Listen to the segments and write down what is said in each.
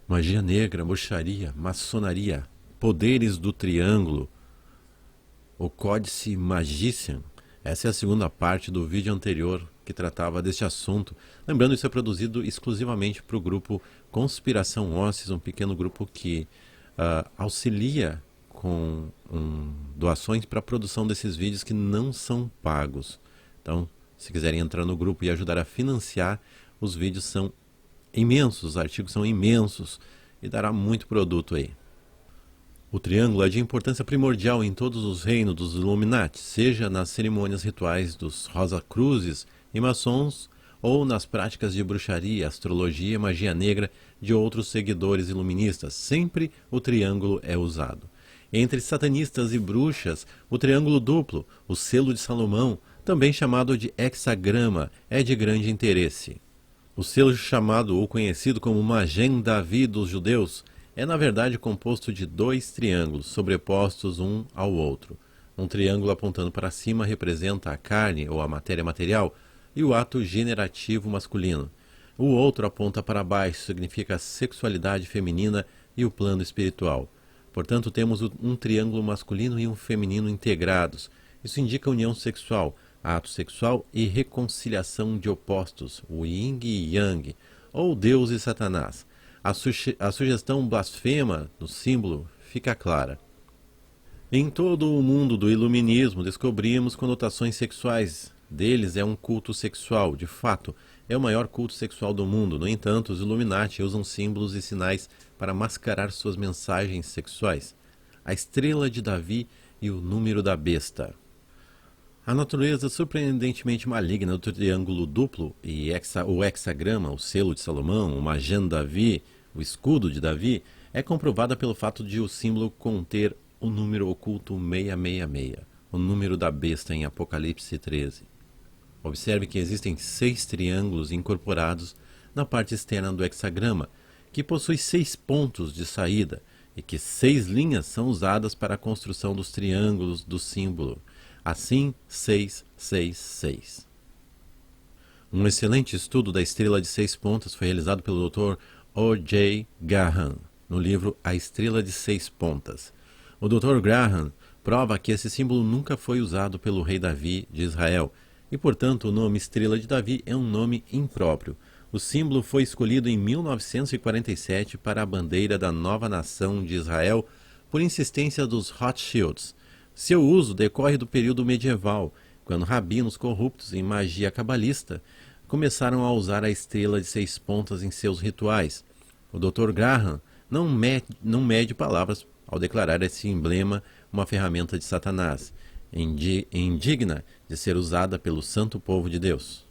Magia negra, bruxaria, maçonaria, poderes do triângulo, o Códice Magician. Essa é a segunda parte do vídeo anterior que tratava deste assunto. Lembrando, isso é produzido exclusivamente para o grupo Conspiração Ossis, um pequeno grupo que auxilia com doações para a produção desses vídeos que não são pagos. Então, se quiserem entrar no grupo e ajudar a financiar, os vídeos são imensos, os artigos são imensos e dará muito produto aí. O triângulo é de importância primordial em todos os reinos dos Illuminati, seja nas cerimônias rituais dos Rosa-Cruzes e maçons, ou nas práticas de bruxaria, astrologia e magia negra de outros seguidores iluministas. Sempre o triângulo é usado. Entre satanistas e bruxas, o triângulo duplo, o selo de Salomão, também chamado de hexagrama, é de grande interesse. O selo chamado ou conhecido como Magen David dos judeus é na verdade composto de dois triângulos sobrepostos um ao outro. Um triângulo apontando para cima representa a carne ou a matéria material e o ato generativo masculino. O outro aponta para baixo, significa a sexualidade feminina e o plano espiritual. Portanto, temos um triângulo masculino e um feminino integrados. Isso indica união sexual, ato sexual e reconciliação de opostos, o yin e yang, ou Deus e Satanás. A sugestão blasfema do símbolo fica clara. Em todo o mundo do iluminismo descobrimos conotações sexuais. Deles é um culto sexual, de fato, é o maior culto sexual do mundo. No entanto, os Illuminati usam símbolos e sinais para mascarar suas mensagens sexuais. A estrela de Davi e o número da besta. A natureza surpreendentemente maligna do triângulo duplo e o hexagrama, o selo de Salomão, o Magen Davi, o escudo de Davi, é comprovada pelo fato de o símbolo conter o número oculto 666, o número da besta em Apocalipse 13. Observe que existem 6 triângulos incorporados na parte externa do hexagrama, que possui 6 pontos de saída, e que 6 linhas são usadas para a construção dos triângulos do símbolo. Assim, 666. Um excelente estudo da estrela de 6 pontas foi realizado pelo Dr. O.J. Graham, no livro A Estrela de 6 Pontas. O Dr. Graham prova que esse símbolo nunca foi usado pelo rei Davi de Israel, e portanto o nome Estrela de Davi é um nome impróprio. O símbolo foi escolhido em 1947 para a bandeira da nova nação de Israel por insistência dos Rothschilds. Seu uso decorre do período medieval, quando rabinos corruptos em magia cabalista começaram a usar a estrela de 6 pontas em seus rituais. O Dr. Graham não mede palavras ao declarar esse emblema uma ferramenta de Satanás, indigna de ser usada pelo santo povo de Deus.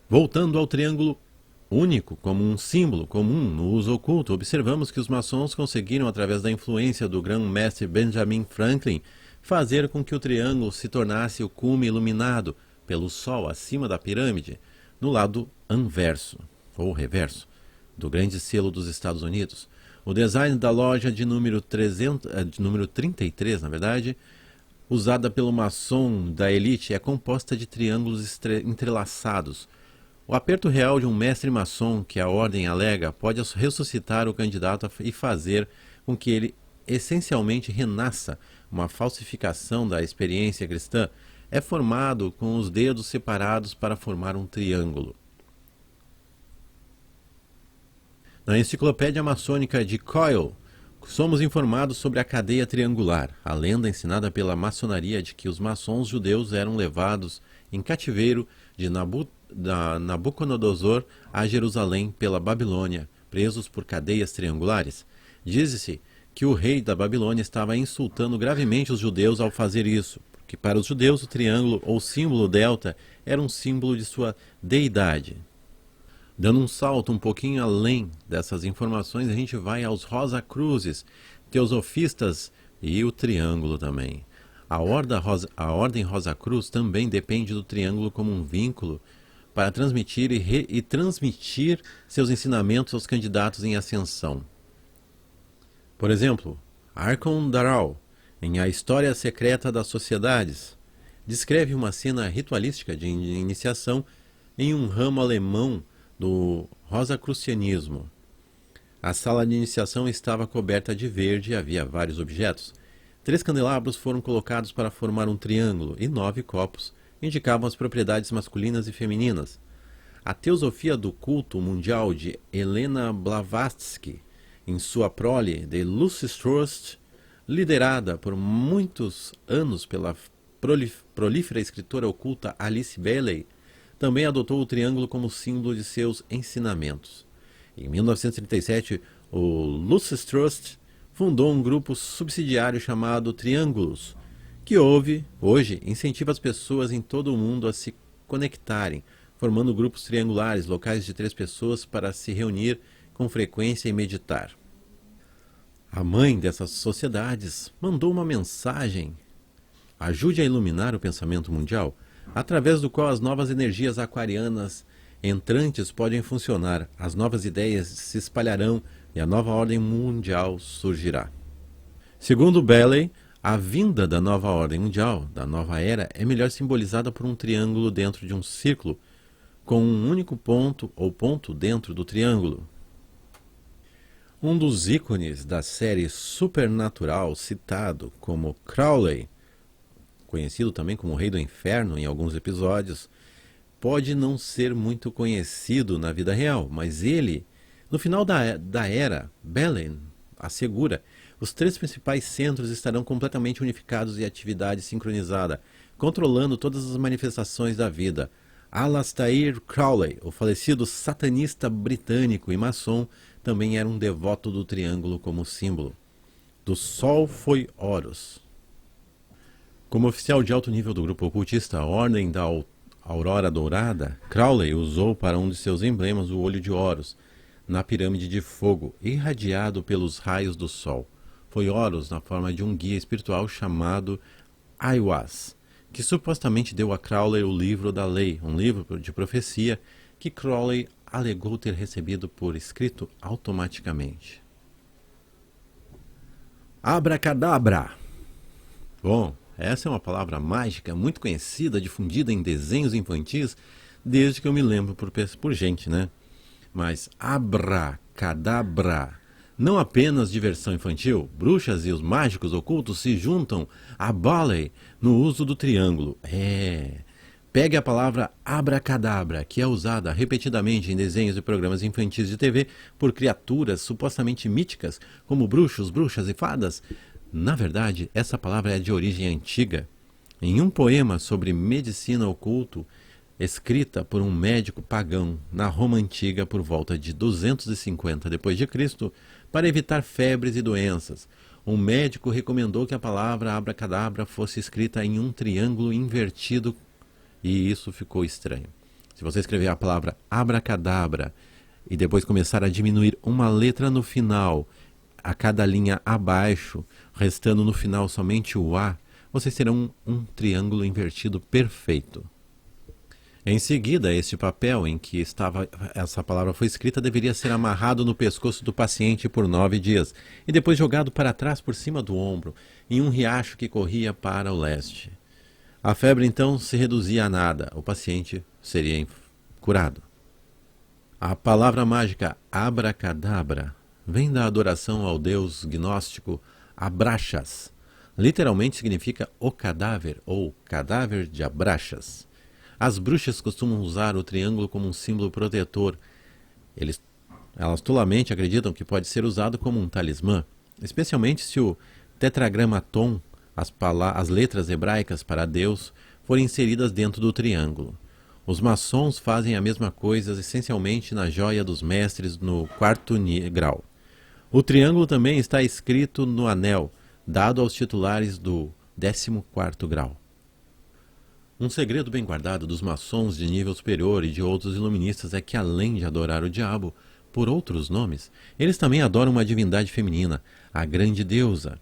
Voltando ao triângulo único como um símbolo comum no uso oculto, observamos que os maçons conseguiram, através da influência do grão-mestre Benjamin Franklin, fazer com que o triângulo se tornasse o cume iluminado pelo sol acima da pirâmide, no lado anverso, ou reverso, do grande selo dos Estados Unidos. O design da loja de número 33, na verdade, usada pelo maçom da elite, é composta de triângulos entrelaçados. O aperto real de um mestre maçom que a ordem alega pode ressuscitar o candidato e fazer com que ele essencialmente renasça. Uma falsificação da experiência cristã é formado com os dedos separados para formar um triângulo. Na enciclopédia maçônica de Coyle, somos informados sobre a cadeia triangular, a lenda ensinada pela maçonaria de que os maçons judeus eram levados em cativeiro de Nabucodonosor a Jerusalém pela Babilônia, presos por cadeias triangulares. Diz-se que o rei da Babilônia estava insultando gravemente os judeus ao fazer isso, porque para os judeus o triângulo ou símbolo delta era um símbolo de sua deidade. Dando um salto um pouquinho além dessas informações, a gente vai aos Rosa-Cruzes, teosofistas e o triângulo também. A Ordem Rosa-Cruz também depende do triângulo como um vínculo para transmitir e transmitir seus ensinamentos aos candidatos em ascensão. Por exemplo, Arkon Darrell, em A História Secreta das Sociedades, descreve uma cena ritualística de iniciação em um ramo alemão do rosacrucianismo. A sala de iniciação estava coberta de verde e havia vários objetos. 3 candelabros foram colocados para formar um triângulo e 9 copos indicavam as propriedades masculinas e femininas. A teosofia do culto mundial de Helena Blavatsky, em sua prole The Lucis Trust, liderada por muitos anos pela prolífera escritora oculta Alice Bailey, também adotou o triângulo como símbolo de seus ensinamentos. Em 1937, o Lucis Trust fundou um grupo subsidiário chamado Triângulos, que hoje incentiva as pessoas em todo o mundo a se conectarem, formando grupos triangulares, locais de 3 pessoas para se reunir com frequência e meditar. A mãe dessas sociedades mandou uma mensagem: ajude a iluminar o pensamento mundial, através do qual as novas energias aquarianas entrantes podem funcionar, as novas ideias se espalharão e a nova ordem mundial surgirá. Segundo Bailey, a vinda da nova ordem mundial, da nova era, é melhor simbolizada por um triângulo dentro de um círculo, com um único ponto ou ponto dentro do triângulo. Um dos ícones da série Supernatural citado como Crowley, conhecido também como o Rei do Inferno em alguns episódios, pode não ser muito conhecido na vida real, mas ele, no final da era, Bailey assegura, os 3 principais centros estarão completamente unificados e atividade sincronizada, controlando todas as manifestações da vida. Aleister Crowley, o falecido satanista britânico e maçom, também era um devoto do triângulo como símbolo. Do Sol foi Horus. Como oficial de alto nível do grupo ocultista Ordem da Aurora Dourada, Crowley usou para um de seus emblemas o olho de Horus, na pirâmide de fogo, irradiado pelos raios do sol. Foi Horus na forma de um guia espiritual chamado Aiwass, que supostamente deu a Crowley o livro da lei, um livro de profecia que Crowley alegou ter recebido por escrito automaticamente. Abracadabra. Bom, essa é uma palavra mágica muito conhecida, difundida em desenhos infantis desde que eu me lembro por gente, né? Mas abracadabra, não apenas diversão infantil, bruxas e os mágicos ocultos se juntam a Bailey no uso do triângulo. Pegue a palavra abracadabra, que é usada repetidamente em desenhos e programas infantis de TV por criaturas supostamente míticas, como bruxos, bruxas e fadas. Na verdade, essa palavra é de origem antiga. Em um poema sobre medicina oculto, escrita por um médico pagão na Roma Antiga por volta de 250 d.C., para evitar febres e doenças, um médico recomendou que a palavra abracadabra fosse escrita em um triângulo invertido, e isso ficou estranho. Se você escrever a palavra abracadabra e depois começar a diminuir uma letra no final, a cada linha abaixo, restando no final somente o A, vocês terão um triângulo invertido perfeito. Em seguida, este papel em que essa palavra foi escrita deveria ser amarrado no pescoço do paciente por 9 dias e depois jogado para trás por cima do ombro, em um riacho que corria para o leste. A febre então se reduzia a nada, o paciente seria curado. A palavra mágica abracadabra vem da adoração ao deus gnóstico Abraxas. Literalmente significa o cadáver ou cadáver de Abraxas. As bruxas costumam usar o triângulo como um símbolo protetor. Elas tolamente acreditam que pode ser usado como um talismã, especialmente se o tetragramaton, as letras hebraicas para Deus, forem inseridas dentro do triângulo. Os maçons fazem a mesma coisa essencialmente na joia dos mestres no 4º grau. O triângulo também está escrito no anel, dado aos titulares do 14º grau. Um segredo bem guardado dos maçons de nível superior e de outros iluministas é que, além de adorar o diabo por outros nomes, eles também adoram uma divindade feminina, a grande deusa.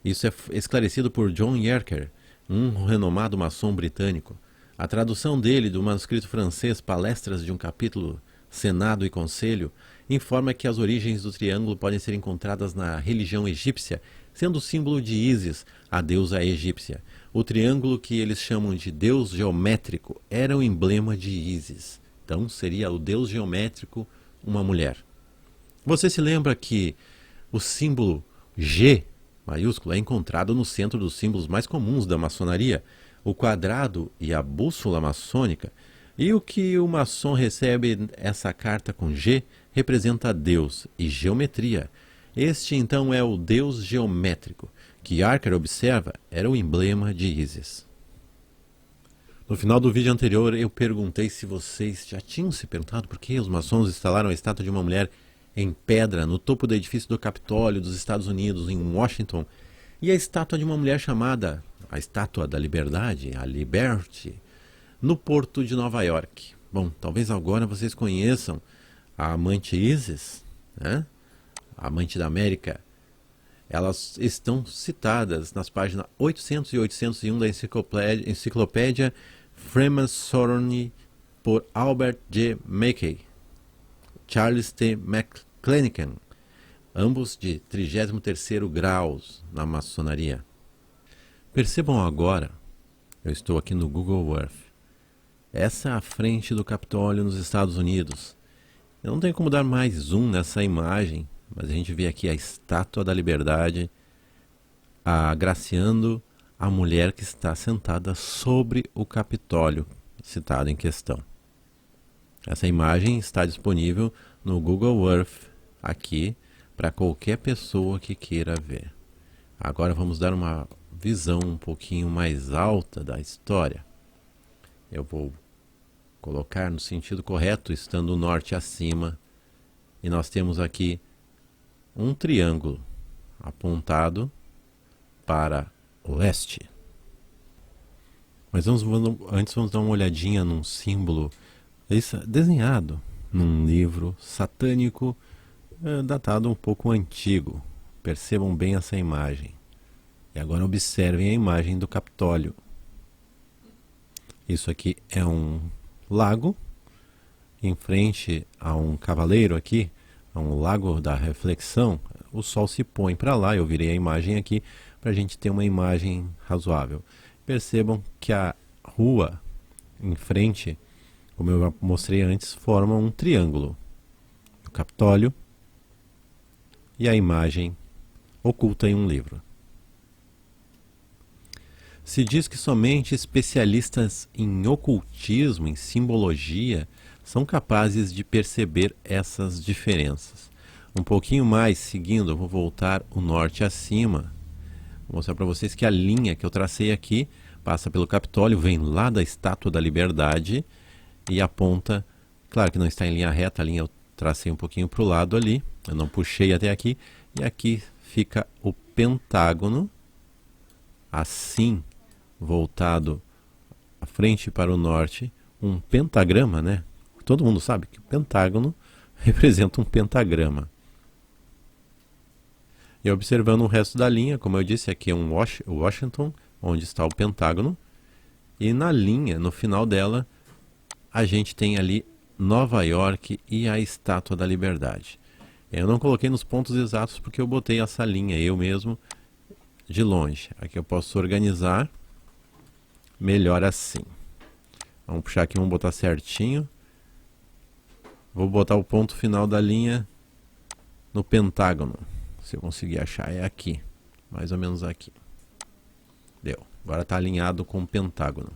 Isso é esclarecido por John Yerker, um renomado maçom britânico. A tradução dele do manuscrito francês Palestras de um Capítulo, Senado e Conselho informa que as origens do triângulo podem ser encontradas na religião egípcia, sendo símbolo de Ísis, a deusa egípcia. O triângulo, que eles chamam de deus geométrico, era o emblema de Ísis. Então seria o deus geométrico uma mulher. Você se lembra que o símbolo G maiúsculo é encontrado no centro dos símbolos mais comuns da maçonaria, o quadrado e a bússola maçônica. E o que o maçom recebe essa carta com G representa Deus e geometria. Este então é o Deus geométrico, que Archer observa era o emblema de Ísis. No final do vídeo anterior eu perguntei se vocês já tinham se perguntado por que os maçons instalaram a estátua de uma mulher em pedra no topo do edifício do Capitólio dos Estados Unidos, em Washington, e a estátua de uma mulher chamada a Estátua da Liberdade, a Liberty, no porto de Nova York. Bom, talvez agora vocês conheçam a amante Isis, né? A amante da América. Elas estão citadas nas páginas 800 e 801 da enciclopédia Freemasonry por Albert G. Mackey, Charles T. McClanahan, ambos de 33º graus na maçonaria. Percebam agora, eu estou aqui no Google Earth. Essa é a frente do Capitólio nos Estados Unidos. Eu não tenho como dar mais zoom nessa imagem, mas a gente vê aqui a Estátua da Liberdade agraciando a mulher que está sentada sobre o Capitólio citado em questão. Essa imagem está disponível no Google Earth aqui para qualquer pessoa que queira ver. Agora vamos dar uma visão um pouquinho mais alta da história. Eu vou colocar no sentido correto, estando o norte acima, e nós temos aqui um triângulo apontado para o leste. Mas antes vamos dar uma olhadinha num símbolo desenhado num livro satânico datado um pouco antigo. Percebam bem essa imagem. E agora observem a imagem do Capitólio. Isso aqui é um lago, em frente a um cavaleiro aqui, a um lago da reflexão. O sol se põe para lá, eu virei a imagem aqui para a gente ter uma imagem razoável. Percebam que a rua em frente, como eu mostrei antes, forma um triângulo. O Capitólio e a imagem oculta em um livro. Se diz que somente especialistas em ocultismo, em simbologia, são capazes de perceber essas diferenças. Um pouquinho mais seguindo, eu vou voltar o norte acima. Vou mostrar para vocês que a linha que eu tracei aqui passa pelo Capitólio, vem lá da Estátua da Liberdade e aponta, claro que não está em linha reta, a linha eu tracei um pouquinho para o lado ali, eu não puxei até aqui, e aqui fica o Pentágono, assim, voltado à frente para o norte, um pentagrama, né? Todo mundo sabe que o pentágono representa um pentagrama. E observando o resto da linha, como eu disse, aqui é um Washington, onde está o Pentágono, e na linha, no final dela, a gente tem ali Nova York e a Estátua da Liberdade. Eu não coloquei nos pontos exatos porque eu botei essa linha eu mesmo de longe. Aqui eu posso organizar melhor assim. Vamos puxar aqui, vamos botar certinho. Vou botar o ponto final da linha no Pentágono. Se eu conseguir achar, é aqui. Mais ou menos aqui. Deu. Agora está alinhado com o Pentágono.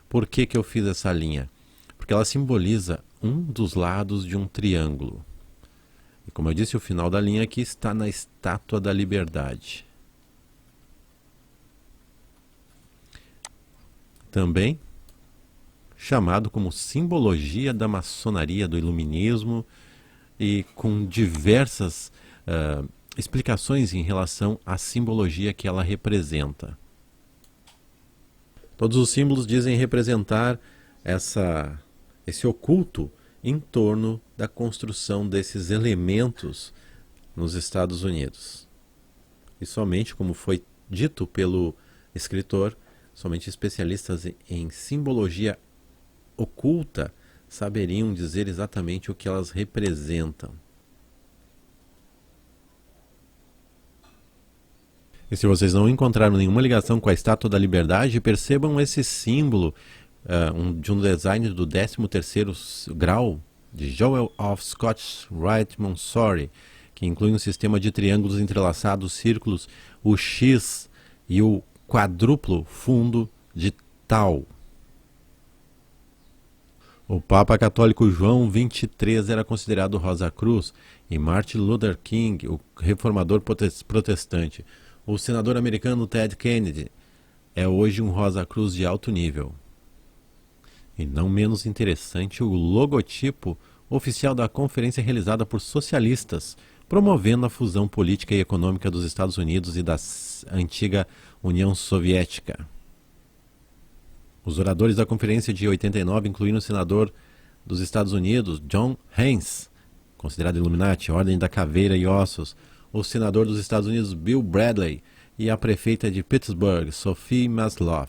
Por que que eu fiz essa linha? Porque ela simboliza um dos lados de um triângulo. E como eu disse, o final da linha aqui está na Estátua da Liberdade. Também chamado como simbologia da maçonaria, do iluminismo, e com diversas explicações em relação à simbologia que ela representa. Todos os símbolos dizem representar esse oculto em torno da construção desses elementos nos Estados Unidos. E somente, como foi dito pelo escritor, somente especialistas em simbologia oculta saberiam dizer exatamente o que elas representam. E se vocês não encontraram nenhuma ligação com a Estátua da Liberdade, percebam esse símbolo de um design do 13º grau de Joel of Scotch Wright Monsory, que inclui um sistema de triângulos entrelaçados, círculos, o X e o quadruplo fundo de Tau. O Papa Católico João XXIII era considerado Rosa Cruz e Martin Luther King, o reformador protestante. O senador americano Ted Kennedy é hoje um Rosa Cruz de alto nível. E não menos interessante, o logotipo oficial da conferência realizada por socialistas, promovendo a fusão política e econômica dos Estados Unidos e da antiga União Soviética. Os oradores da conferência de 89 incluíram o senador dos Estados Unidos, John Haynes, considerado Illuminati, Ordem da Caveira e Ossos, o senador dos Estados Unidos, Bill Bradley, e a prefeita de Pittsburgh, Sophie Maslow.